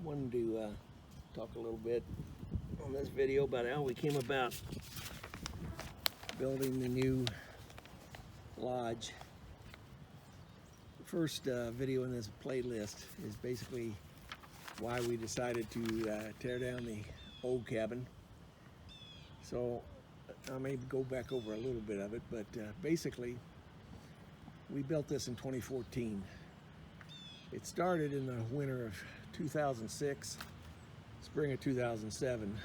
wanted to talk a little bit on this video about how we came about building the new lodge. The first video in this playlist is basically why we decided to tear down the old cabin. So I may go back over a little bit of it, but basically we built this in 2014. It started in the winter of 2006, spring of 2007.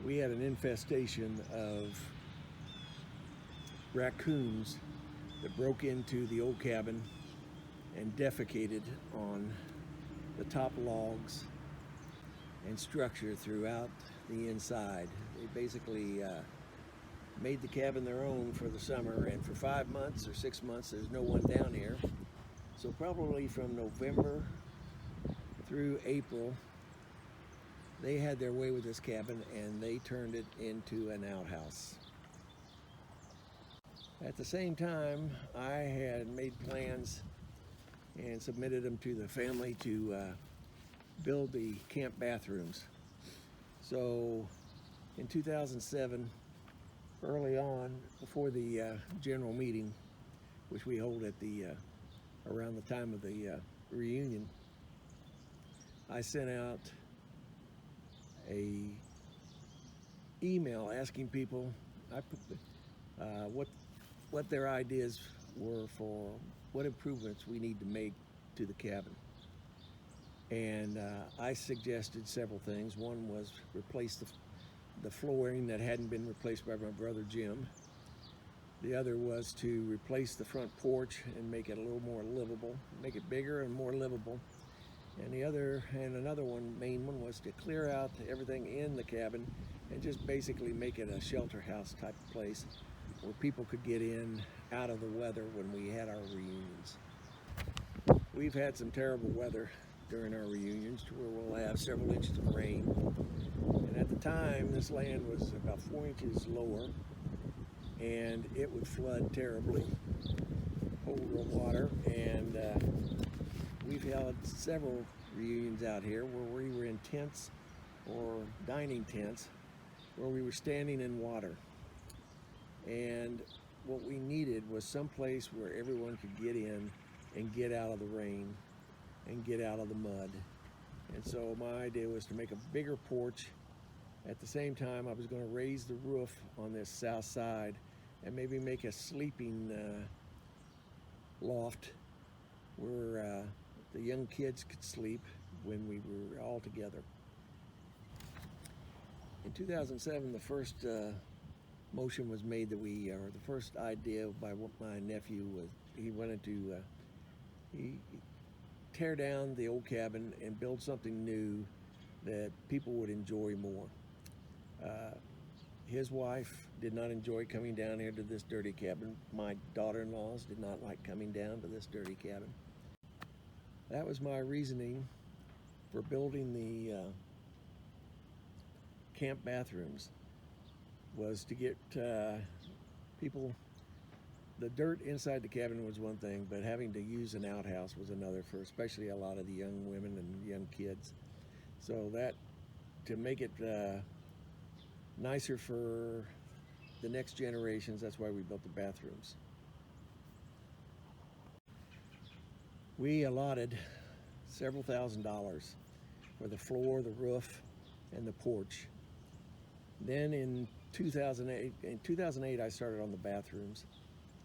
We had an infestation of raccoons that broke into the old cabin and defecated on the top logs and structure throughout the inside. They basically made the cabin their own for the summer, and for 5 months or 6 months there's no one down here. So probably from November through April, they had their way with this cabin and they turned it into an outhouse. At the same time, I had made plans and submitted them to the family to build the camp bathrooms. So in 2007, early on, before the general meeting, which we hold at the around the time of the reunion, I sent out a email asking people what their ideas were for what improvements we need to make to the cabin. And I suggested several things. One was replace the flooring that hadn't been replaced by my brother Jim. The other was to replace the front porch and make it a little more livable, make it bigger and more livable. And another one, main one, was to clear out everything in the cabin and just basically make it a shelter house type of place where people could get in out of the weather when we had our reunions. We've had some terrible weather during our reunions to where we'll have several inches of rain. And at the time, this land was about 4 inches lower, and it would flood terribly, hold real water. And we've held several reunions out here where we were in tents or dining tents where we were standing in water. And what we needed was some place where everyone could get in and get out of the rain and get out of the mud. And so my idea was to make a bigger porch. At the same time, I was going to raise the roof on this south side and maybe make a sleeping loft where the young kids could sleep when we were all together. In 2007, the first motion was made that the first idea by my nephew was he wanted to tear down the old cabin and build something new that people would enjoy more. His wife did not enjoy coming down here to this dirty cabin. My daughter-in-laws did not like coming down to this dirty cabin. That was my reasoning for building the camp bathrooms, was to get people. The dirt inside the cabin was one thing, but having to use an outhouse was another, for especially a lot of the young women and young kids. So that, to make it nicer for the next generations, that's why we built the bathrooms. We allotted several $1,000s for the floor, the roof, and the porch. Then in 2008, I started on the bathrooms.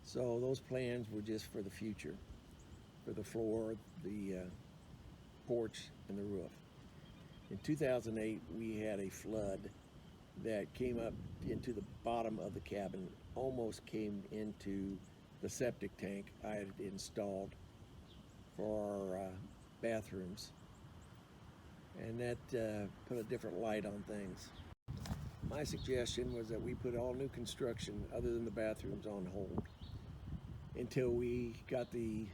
So those plans were just for the future, for the floor, the porch, and the roof. In 2008, we had a flood that came up into the bottom of the cabin, almost came into the septic tank I had installed for our bathrooms. And that put a different light on things. My suggestion was that we put all new construction, other than the bathrooms, on hold until we got the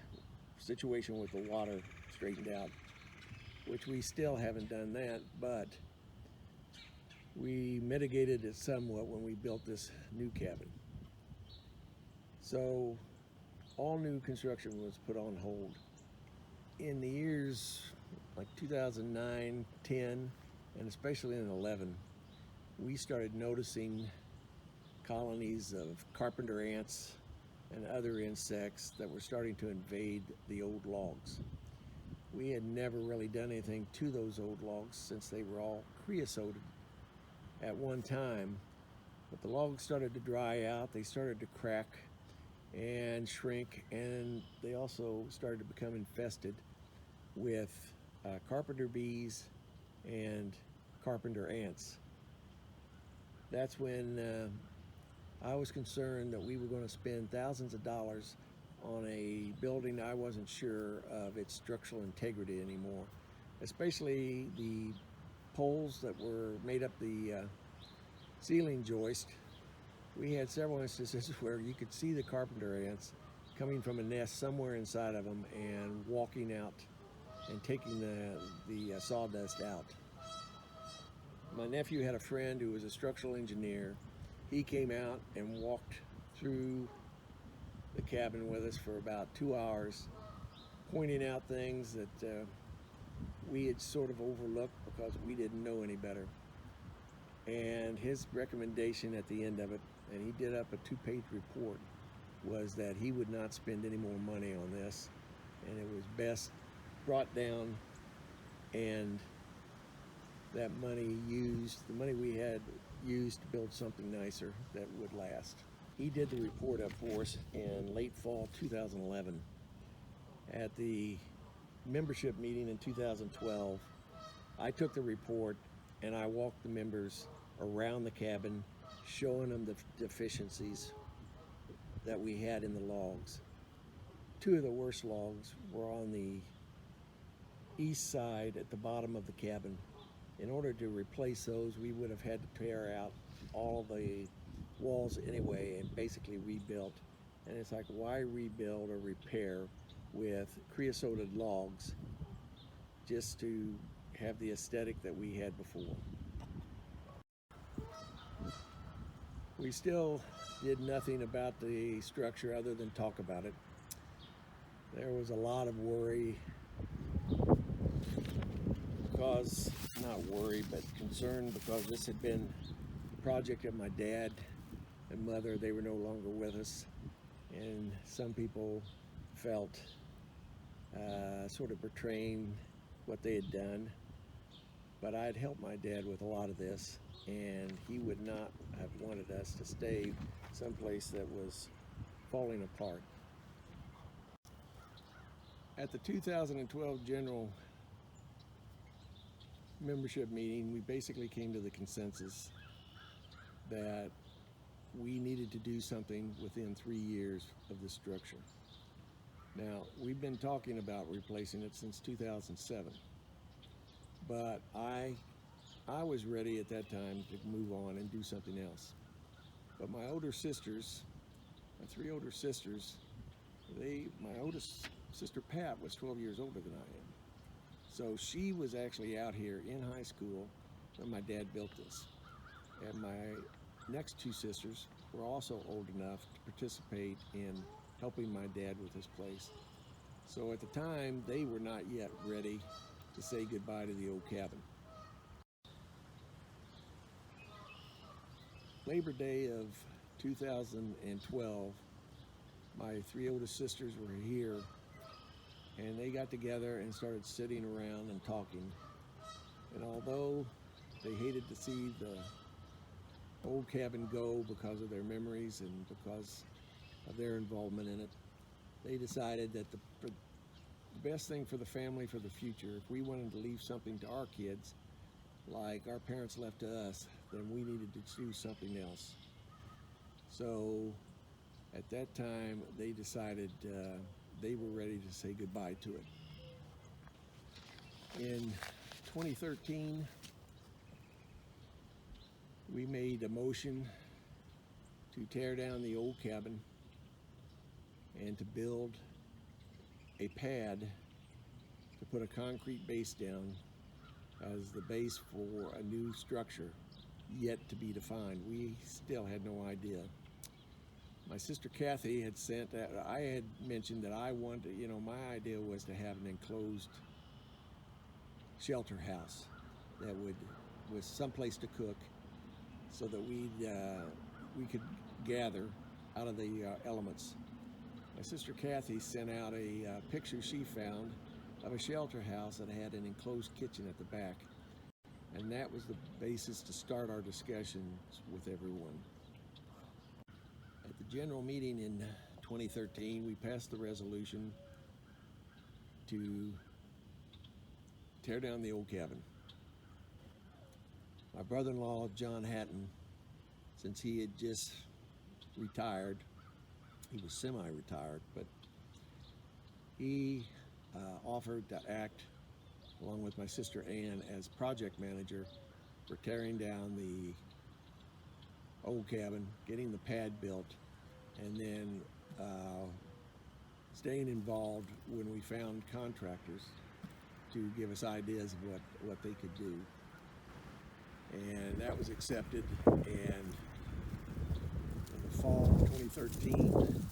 situation with the water straightened out, which we still haven't done that, but we mitigated it somewhat when we built this new cabin. So all new construction was put on hold. In the years like 2009, 10, and especially in 11, we started noticing colonies of carpenter ants and other insects that were starting to invade the old logs. We had never really done anything to those old logs since they were all creosoted at one time, but the logs started to dry out, they started to crack and shrink, and they also started to become infested with carpenter bees and carpenter ants. That's when I was concerned that we were going to spend thousands of dollars on a building I wasn't sure of its structural integrity anymore, especially the poles that were made up the ceiling joist. We had several instances where you could see the carpenter ants coming from a nest somewhere inside of them and walking out and taking the sawdust out. My nephew had a friend who was a structural engineer. He came out and walked through the cabin with us for about 2 hours, pointing out things that we had sort of overlooked because we didn't know any better. And his recommendation at the end of it, and he did up a 2-page report, was that he would not spend any more money on this, and it was best brought down and that money used, the money we had used to build something nicer that would last. He did the report up for us in late fall 2011. At the membership meeting in 2012, I took the report and I walked the members around the cabin, showing them the deficiencies that we had in the logs. 2 of the worst logs were on the east side at the bottom of the cabin. In order to replace those, we would have had to tear out all the walls anyway and basically rebuilt. And it's like, why rebuild or repair with creosoted logs just to have the aesthetic that we had before? We still did nothing about the structure other than talk about it. There was a lot of worry because, not worry, but concern because this had been the project of my dad and mother. They were no longer with us, and some people felt sort of betraying what they had done. But I'd helped my dad with a lot of this, and he would not have wanted us to stay someplace that was falling apart. At the 2012 general membership meeting, we basically came to the consensus that we needed to do something within 3 years of the structure. Now, we've been talking about replacing it since 2007, but I was ready at that time to move on and do something else. But my older sisters, my 3 older sisters, my oldest sister Pat was 12 years older than I am. So she was actually out here in high school when my dad built this. And my next 2 sisters were also old enough to participate in helping my dad with his place. So at the time, they were not yet ready to say goodbye to the old cabin. Labor Day of 2012, my 3 oldest sisters were here, and they got together and started sitting around and talking. And although they hated to see the old cabin go because of their memories and because of their involvement in it, they decided that the best thing for the family for the future, if we wanted to leave something to our kids like our parents left to us, then we needed to do something else. So at that time, they decided they were ready to say goodbye to it. In 2013, we made a motion to tear down the old cabin and to build a pad to put a concrete base down as the base for a new structure yet to be defined. We still had no idea. My sister Kathy had I had mentioned that I wanted, my idea was to have an enclosed shelter house that was someplace to cook, so that we could gather out of the elements. My sister Kathy sent out a picture she found of a shelter house that had an enclosed kitchen at the back, and that was the basis to start our discussions with everyone. At the general meeting in 2013, we passed the resolution to tear down the old cabin. My brother-in-law, John Hatton, since he had just retired, he was semi-retired, but he offered to act along with my sister Ann as project manager for tearing down the old cabin, getting the pad built, and then staying involved when we found contractors to give us ideas of what they could do. And that was accepted, and in the fall of 2013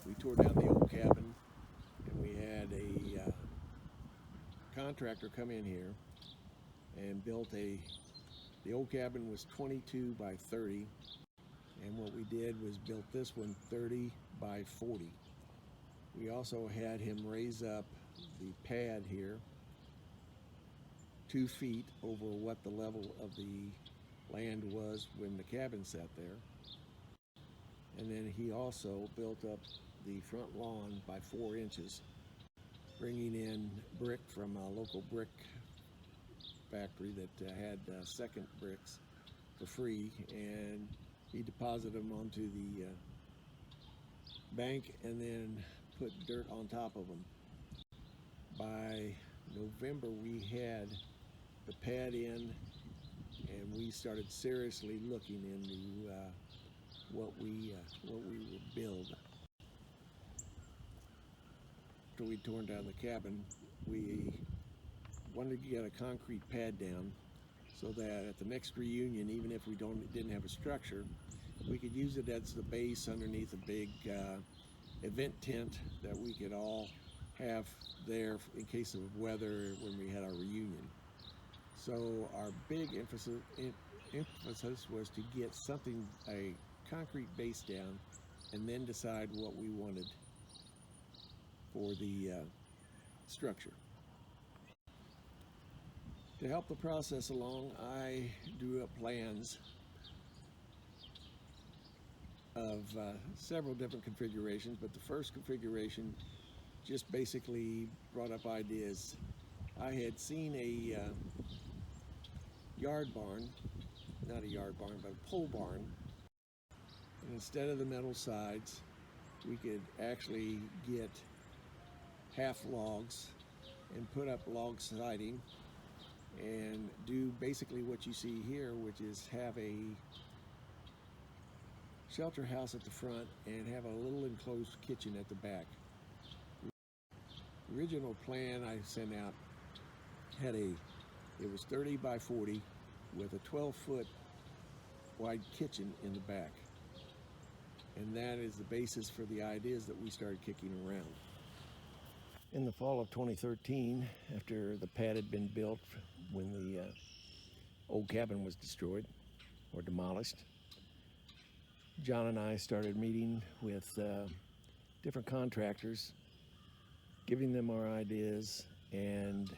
we tore down the old cabin, and we had a contractor come in here and built the old cabin was 22 by 30, and what we did was built this one 30 by 40. We also had him raise up the pad here 2 feet over what the level of the land was when the cabin sat there. And then he also built up the front lawn by 4 inches, bringing in brick from a local brick factory that had second bricks for free, and he deposited them onto the bank and then put dirt on top of them. By November we had the pad in, and we started seriously looking into what we would build. After we'd torn down the cabin, we wanted to get a concrete pad down so that at the next reunion, even if we didn't have a structure, we could use it as the base underneath a big event tent that we could all have there in case of weather when we had our reunion. So our big emphasis was to get a concrete base down, and then decide what we wanted for the structure. To help the process along, I drew up plans of several different configurations, but the first configuration just basically brought up ideas. I had seen a yard barn, not a yard barn, but a pole barn, and instead of the metal sides, we could actually get half logs and put up log siding and do basically what you see here, which is have a shelter house at the front and have a little enclosed kitchen at the back. The original plan I sent out had it was 30 by 40 with a 12-foot wide kitchen in the back. And that is the basis for the ideas that we started kicking around. In the fall of 2013, after the pad had been built when the old cabin was destroyed or demolished, John and I started meeting with different contractors, giving them our ideas and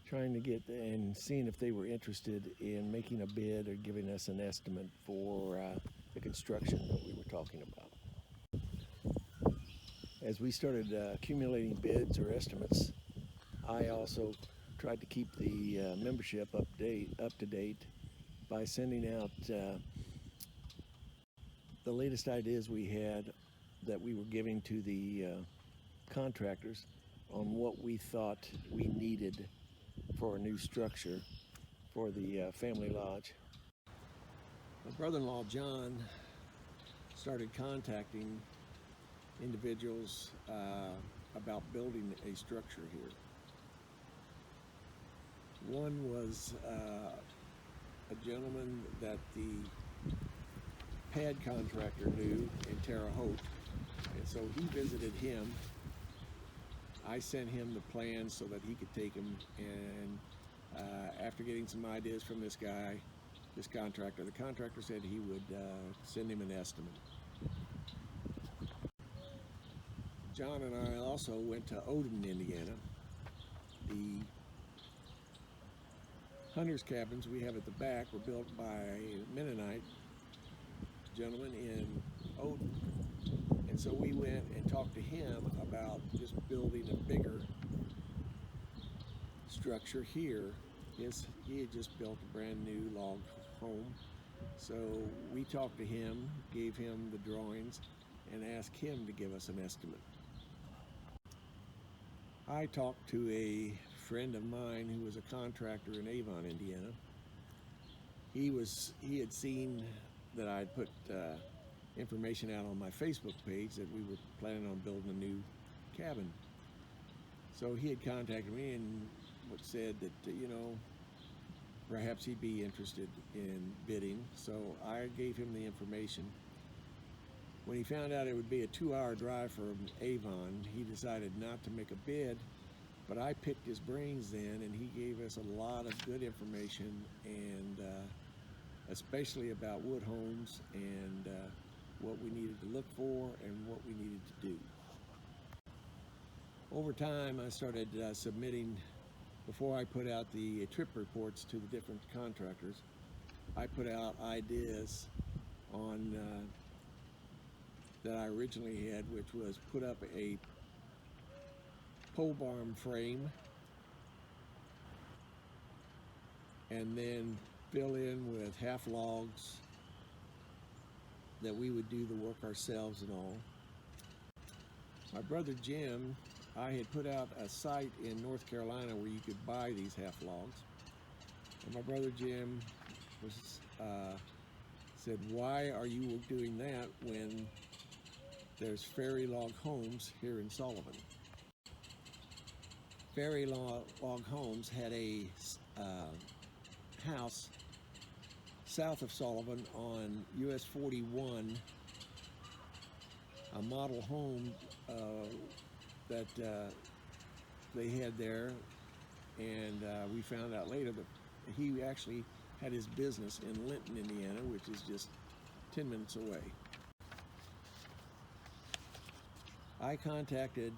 trying to get and seeing if they were interested in making a bid or giving us an estimate for the construction that we were talking about. As we started accumulating bids or estimates, I also tried to keep the membership up to date by sending out the latest ideas we had that we were giving to the contractors on what we thought we needed for a new structure for the family lodge. My brother-in-law John started contacting individuals about building a structure here. One was a gentleman that the pad contractor knew in Terre Haute, and so he visited him I sent him the plans so that he could take them, and after getting some ideas from this guy, this contractor, the contractor said he would send him an estimate. John and I also went to Odin, Indiana. The hunters' cabins we have at the back were built by a Mennonite gentleman in Odin. And so we went and talked to him about just building a bigger structure here. He had just built a brand new log home. So we talked to him, gave him the drawings, and asked him to give us an estimate. I talked to a friend of mine who was a contractor in Avon, Indiana. He had seen that I'd put information out on my Facebook page that we were planning on building a new cabin. So he had contacted me and said that, perhaps he'd be interested in bidding. So I gave him the information. When he found out it would be a 2-hour drive from Avon, he decided not to make a bid, but I picked his brains then, and he gave us a lot of good information, and especially about wood homes and what we needed to look for and what we needed to do. Over time, I started submitting, before I put out the trip reports to the different contractors, I put out ideas on that I originally had, which was put up a pole barn frame and then fill in with half logs, that we would do the work ourselves and all. My brother Jim, I had put out a site in North Carolina where you could buy these half logs. And my brother Jim said, "Why are you doing that when there's Ferry Log Homes here in Sullivan?" Ferry Log Homes had a house south of Sullivan on US 41, a model home that they had there, and we found out later that he actually had his business in Linton, Indiana, which is just 10 minutes away. I contacted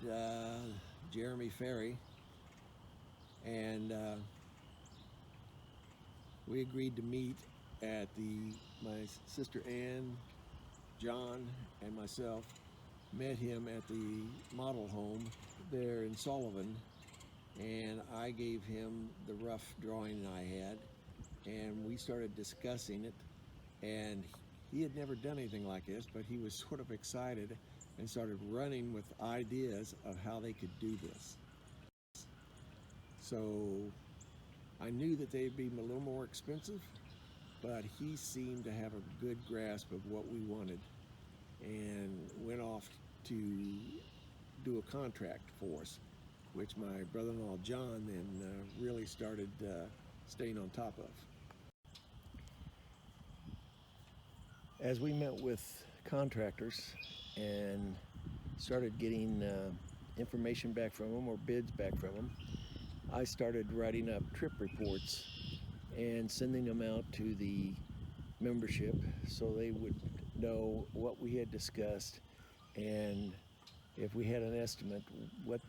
Jeremy Ferry, and we agreed to meet at my sister Ann, John, and myself met him at the model home there in Sullivan, and I gave him the rough drawing I had, and we started discussing it. And he had never done anything like this, but he was sort of excited and started running with ideas of how they could do this. So I knew that they'd be a little more expensive, but he seemed to have a good grasp of what we wanted and went off to do a contract for us, which my brother-in-law John then really started staying on top of. As we met with contractors and started getting information back from them or bids back from them, I started writing up trip reports and sending them out to the membership so they would know what we had discussed, and if we had an estimate, what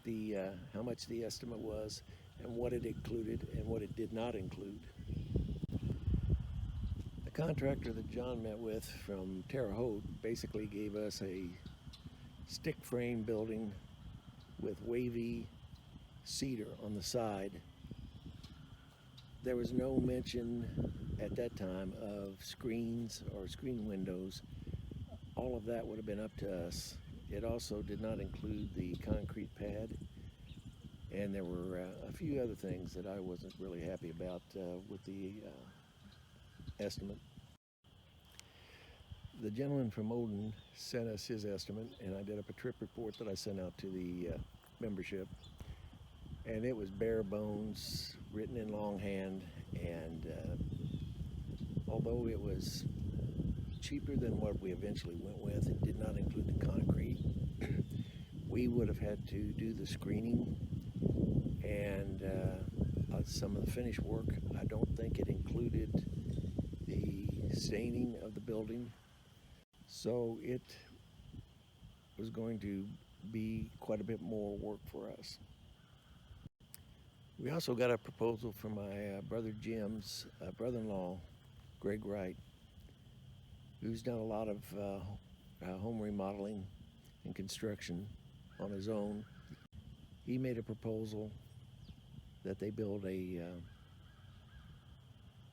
how much the estimate was and what it included and what it did not include. The contractor that John met with from Terre Haute basically gave us a stick frame building with wavy cedar on the side. There was no mention at that time of screens or screen windows. All of that would have been up to us. It also did not include the concrete pad, and there were a few other things that I wasn't really happy about with the estimate. The gentleman from Odin sent us his estimate, and I did up a trip report that I sent out to the membership, and it was bare bones, written in longhand, and although it was cheaper than what we eventually went with, it did not include the concrete. we would have had to do the screening and some of the finish work. I don't think it included the staining of the building, so it was going to be quite a bit more work for us. We also got a proposal from my brother Jim's brother-in-law, Greg Wright, who's done a lot of home remodeling and construction on his own. He made a proposal that they build a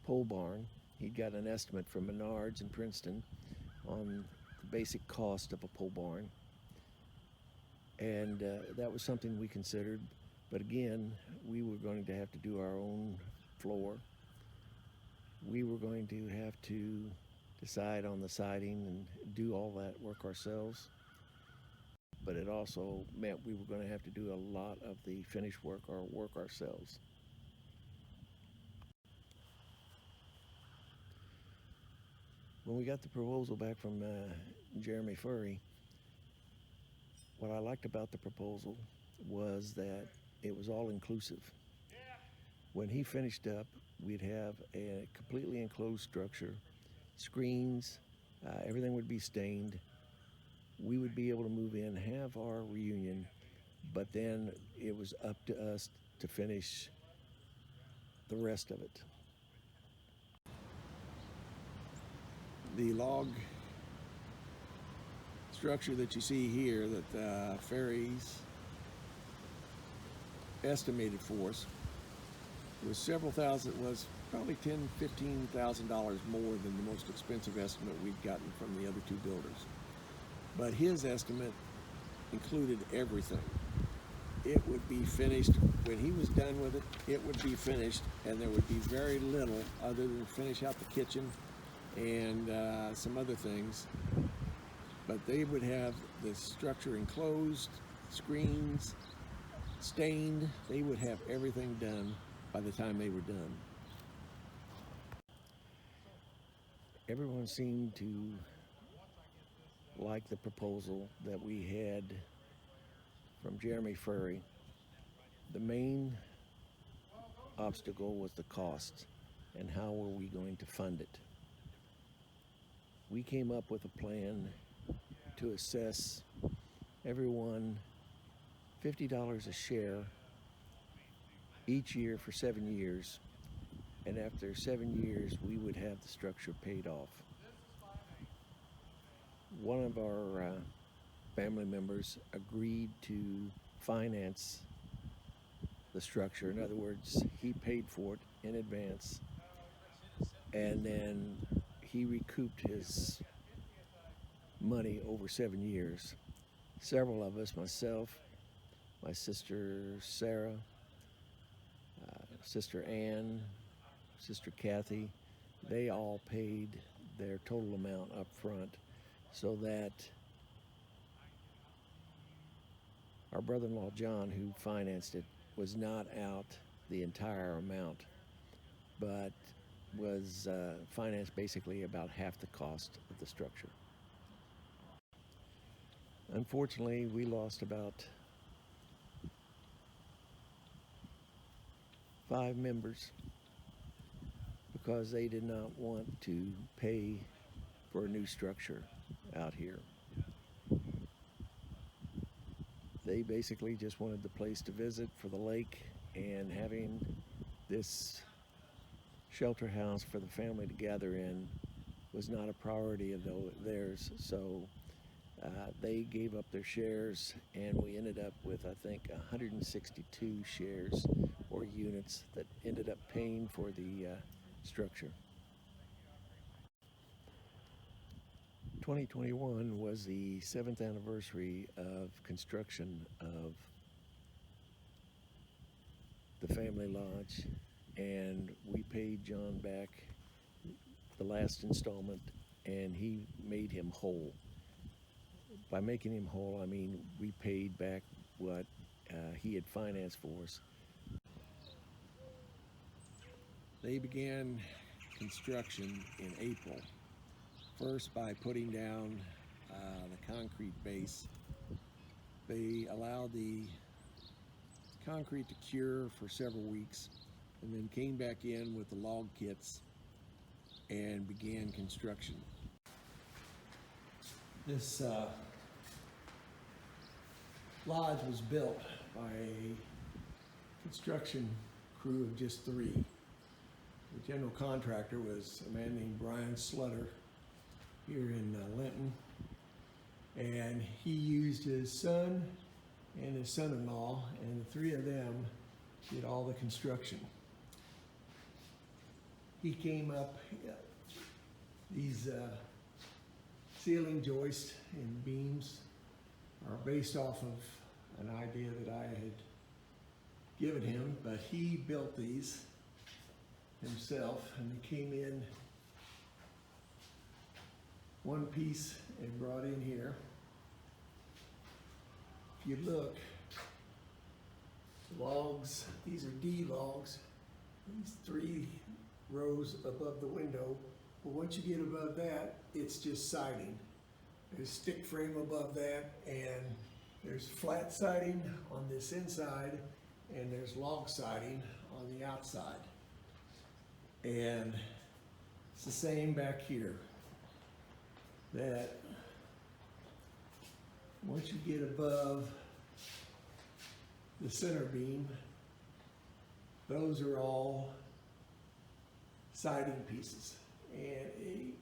pole barn. He'd got an estimate from Menards in Princeton on the basic cost of a pole barn, and that was something we considered. But again, we were going to have to do our own floor. We were going to have to decide on the siding and do all that work ourselves. But it also meant we were going to have to do a lot of the finish work or work ourselves. When we got the proposal back from Jeremy Furry, what I liked about the proposal was that it was all inclusive. When he finished up, we'd have a completely enclosed structure, screens, everything would be stained. We would be able to move in, have our reunion, but then it was up to us to finish the rest of it. The log structure that you see here that Ferries estimated for us was several thousand, was probably $10,000–$15,000 more than the most expensive estimate we'd gotten from the other two builders. But his estimate included everything. It would be finished, when he was done with it, it would be finished, and there would be very little other than finish out the kitchen and some other things. But they would have the structure enclosed, screens, stained. They would have everything done by the time they were done. Everyone seemed to like the proposal that we had from Jeremy Furry. The main obstacle was the cost and how were we going to fund it. We came up with a plan to assess everyone $50 a share each year for 7 years, and after 7 years we would have the structure paid off. One of our family members agreed to finance the structure. In other words, he paid for it in advance, and then he recouped his money over 7 years. Several of us, myself, my sister Sarah, sister Ann, sister Kathy, they all paid their total amount up front, so that our brother-in-law John, who financed it, was not out the entire amount, but was financed basically about half the cost of the structure. Unfortunately, we lost about 5 members because they did not want to pay for a new structure out here. They basically just wanted the place to visit for the lake, and having this shelter house for the family to gather in was not a priority of theirs. So they gave up their shares, and we ended up with, I think, 162 shares or units that ended up paying for the structure. 2021 was the 7th anniversary of construction of the family lodge, and we paid John back the last installment, and he made him whole. By making him whole, I mean we paid back what he had financed for us. They began construction in April, first by putting down the concrete base, They allowed the concrete to cure for several weeks and then came back in with the log kits and began construction. This lodge was built by a construction crew of just 3. The general contractor was a man named Brian Slutter here in Linton, and he used his son and his son-in-law, and the 3 of them did all the construction. He came up, these ceiling joists and beams are based off of an idea that I had given him, but he built these himself, and they came in one piece and brought in here. If you look, logs, these are D logs, these 3 rows above the window. But once you get above that, it's just siding. There's stick frame above that, and there's flat siding on this inside, and there's log siding on the outside. And it's the same back here, that once you get above the center beam, those are all siding pieces. And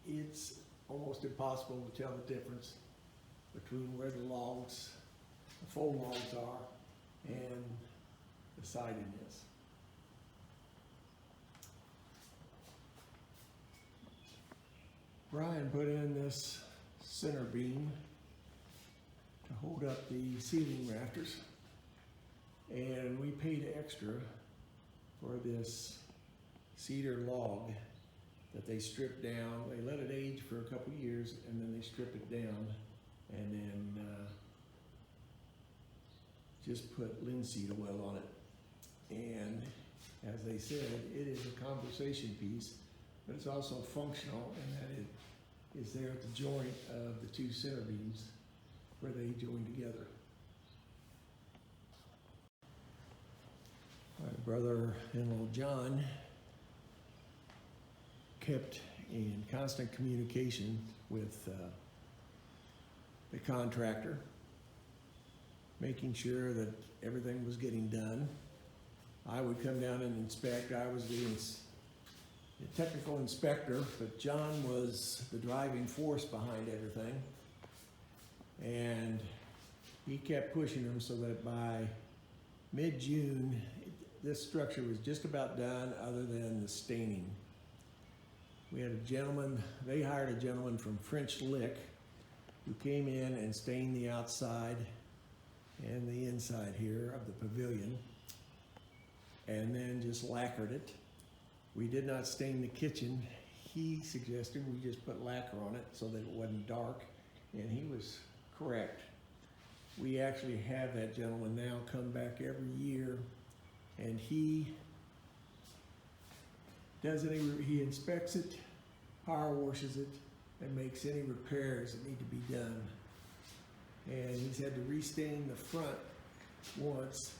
it's almost impossible to tell the difference between where the logs, the foam logs are, and the siding is. Brian put in this center beam to hold up the ceiling rafters, and we paid extra for this cedar log that they stripped down. They let it age for a couple years, and then they strip it down, and then just put linseed oil on it. And as they said, it is a conversation piece, but it's also functional in that it is there at the joint of the 2 center beams where they join together. My brother-in-law John kept in constant communication with the contractor, making sure that everything was getting done. I would come down and inspect. I was the technical inspector, but John was the driving force behind everything. And he kept pushing them so that by mid-June, this structure was just about done other than the staining. We had a gentleman, they hired a gentleman from French Lick who came in and stained the outside and the inside here of the pavilion, and then just lacquered it. We did not stain the kitchen. He suggested we just put lacquer on it so that it wasn't dark, and he was correct. We actually have that gentleman now come back every year, and he he inspects it, power washes it, and makes any repairs that need to be done. And he's had to restain the front once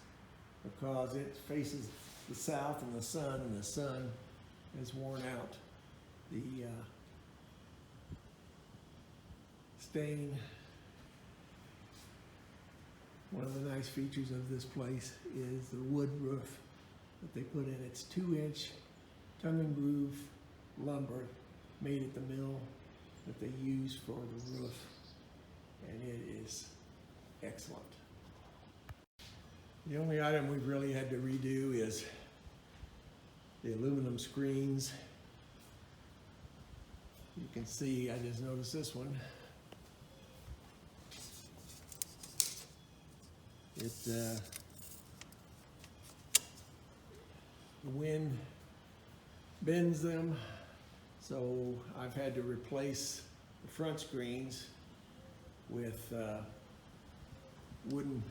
because it faces the south and the sun has worn out the stain. One of the nice features of this place is the wood roof that they put in. It's 2-inch tongue and groove lumber made at the mill that they use for the roof, and it is excellent. The only item we've really had to redo is the aluminum screens. You can see, I just noticed this one. The wind bends them, so I've had to replace the front screens with wooden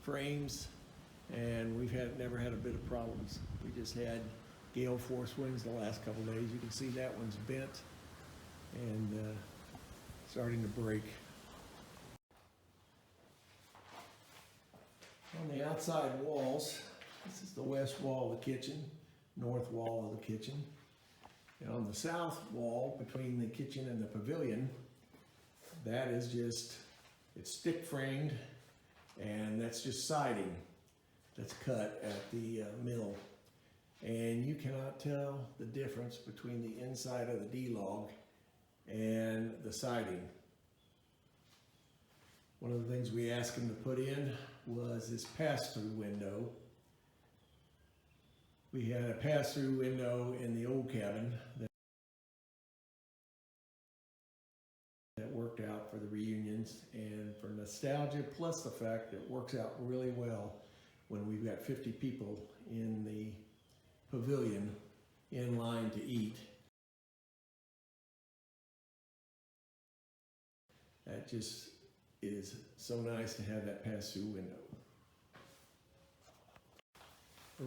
frames, and we've never had a bit of problems. We just had gale force winds the last couple of days. You can see that one's bent and starting to break. On the outside walls, this is the west wall of the kitchen, north wall of the kitchen. And on the south wall, between the kitchen and the pavilion, that is just, it's stick framed, and that's just siding that's cut at the mill. And you cannot tell the difference between the inside of the D-log and the siding. One of the things we asked him to put in was this pass-through window. We had a pass-through window in the old cabin that worked out for the reunions and for nostalgia, plus the fact that it works out really well when we've got 50 people in the pavilion in line to eat. That just is so nice to have that pass-through window.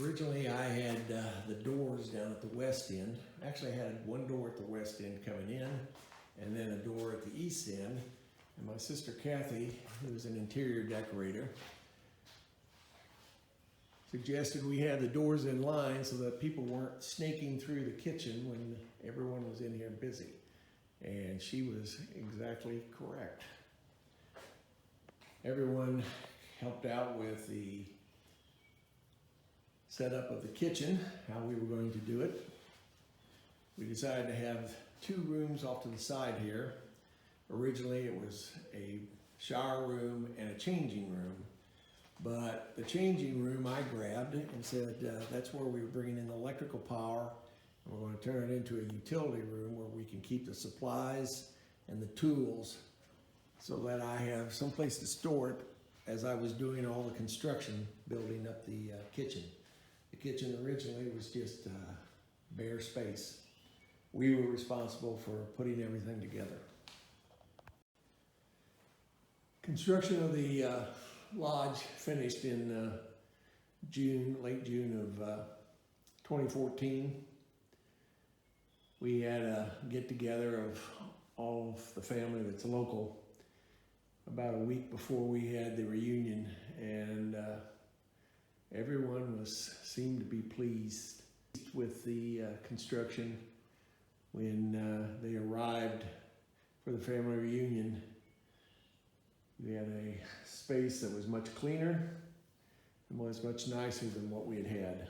Originally I had the doors down at the west end. Actually I had one door at the west end coming in and then a door at the east end. And my sister Kathy, who's an interior decorator, suggested we had the doors in line so that people weren't snaking through the kitchen when everyone was in here busy. And she was exactly correct. Everyone helped out with the setup of the kitchen, how we were going to do it. We decided to have two rooms off to the side here. Originally it was a shower room and a changing room, but the changing room I grabbed and said that's where we were bringing in the electrical power, and we're going to turn it into a utility room where we can keep the supplies and the tools so that I have someplace to store it as I was doing all the construction building up the kitchen. The kitchen originally was just bare space. We were responsible for putting everything together. Construction of the lodge finished in late June of 2014. We had a get-together of all of the family that's local about a week before we had the reunion, and everyone seemed to be pleased with the construction. When they arrived for the family reunion, we had a space that was much cleaner and was much nicer than what we had had.